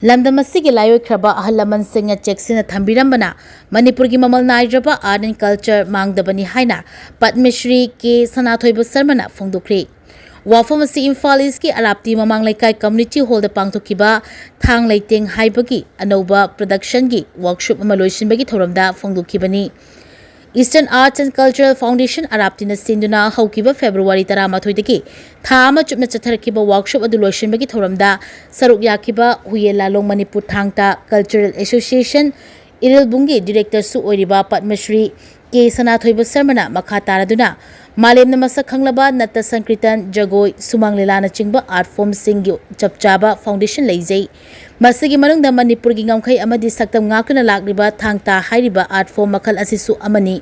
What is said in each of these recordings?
Lamdam asigi laiwoikhraba ahal laman singna cheksinna thambirambana Manipur ki mamal naidraba art and culture mangdabani haina Padmashree K Sanathoiba Sharma phongdokhre wafam asi Imphal East ki arapti mamang laikai community hall da pangthokiba thang leiteng haibagi anoba production gi workshop ama loisinbagi thoramda phongdokhibani Eastern Arts and Cultural Foundation Araptina Sinduna Haukiba February Taramathoidaki Thama Chupna Chatharakiba workshop adu loisinbagi thoramda saruk yakiba Huye Lalong Manipur Thangta Cultural Association Irilbungi Director Su Oiriba Padmashree K Sanathoiba Sharma makha taraduna Malemna masak khanglaba Natta Sankritan Jagoi Sumang Lilana chingba art form singgi chapchaba foundation leijai Masigi manungda Manipur gi ngamkhai amadi saktam ngakuna lakriba thangta hairiba art form makhal asisu amani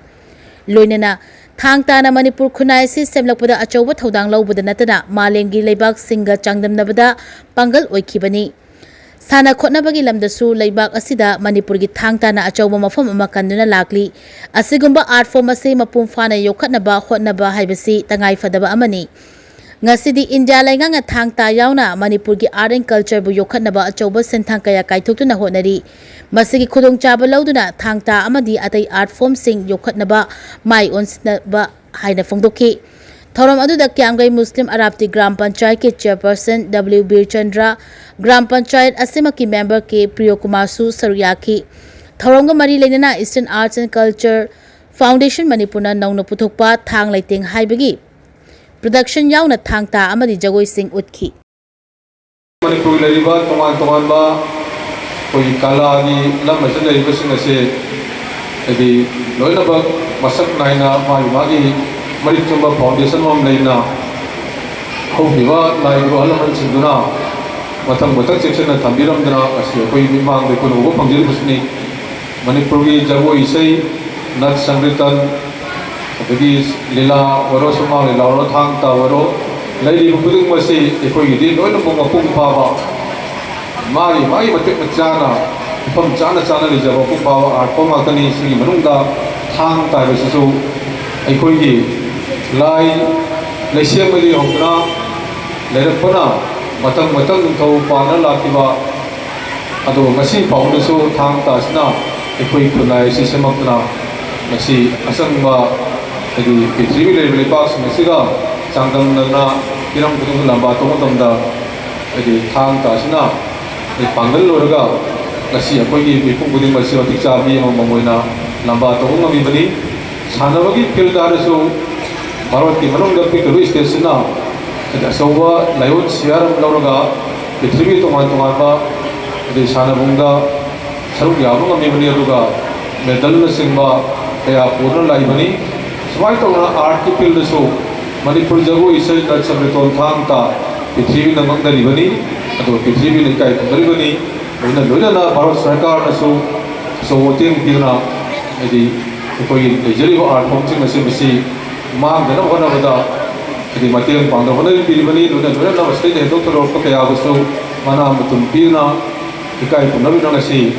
loinana thangta na Manipur khunai si semlakpada achauba thodang laubada natana malemgi leibak singa changdamnabada pangal oikhibani Sana khotnabagi lamdasu leibak asida Manipur gi thangta na achauba mafam ama kanduna lakli asigumba art form ase mapum fana yokhatnaba hotnaba haibasi tangai fadaba amani Ngasidi India lainga thangta yauna Manipur gi art and culture bu yokhatnaba achauba senthang kaya kaithokuna honari masigi khudong chaba lauduna thangta amadi atai art form sing yokhatnaba mai onsnaba haina phongdokhi thoram aduda kyamgai Muslim Arabti Gram Panchayat ke chairperson W Bir Chandra Gram Panchayat asima ki member ke Priyo Kumar Su Saruyaki thoramga mari leinana Eastern Arts and Culture Foundation Manipurna nauna puthokpa thang leiteng haibagi Production yauna thangta amadi jagoi sing utkhi Manipur leriba tongan ba koi kala ni lam masan leriba sing ase edi loina ba masak naina magi Manipur foundation mam leina ho biwa naidraba laman singuna matang cheksinna thambirambana ase koi mimang de kono go pangjil busni Manipur gi jagoi sei nat sangritan Bagi lila waro sama lila waro thangta waro laili bukudung masih ekoi di loina bunga pungpawa mari matik macana pam cana li jaba pungpawa art pom akani singi manungda thangta besu ekoi gi lai lesia mali hokna lerapana matang thau pana latiba ado masi paunusu thangta sna ekoi kunai si semakna masi asangba Jadi pithribi level pas mesiga changdam nagna kiram kutung lamba tongdamda jadi thang ta sina pangal lorga ngasi akoi gi bipung buding masi otik chabi mamoina lamba tong ngami bani sanabagi field darasu barwati manung da pikru station na ada sowa layon siar lorga pithribi tongan ba jadi sanabungda saruk yabu ngami bani aduga medal singba kaya purna lai bani Semua itu art ki field so Manipur jago isai tat samriton thangta pithribi namang dari bani atau pithribi lekai dari bani loina na Bharat Sarkar na so voting pina jadi koi jeli art form sing masi mang dana bana bada jadi matiang pangdabana pili bani loina na state head to rok kaya so mana mutum pina ikai punabi na si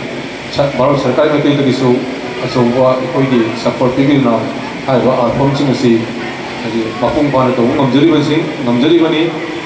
Bharat Sarkar na kay so koi di support pigil na hai ba art form sing asi mapung pana to ngamjari bani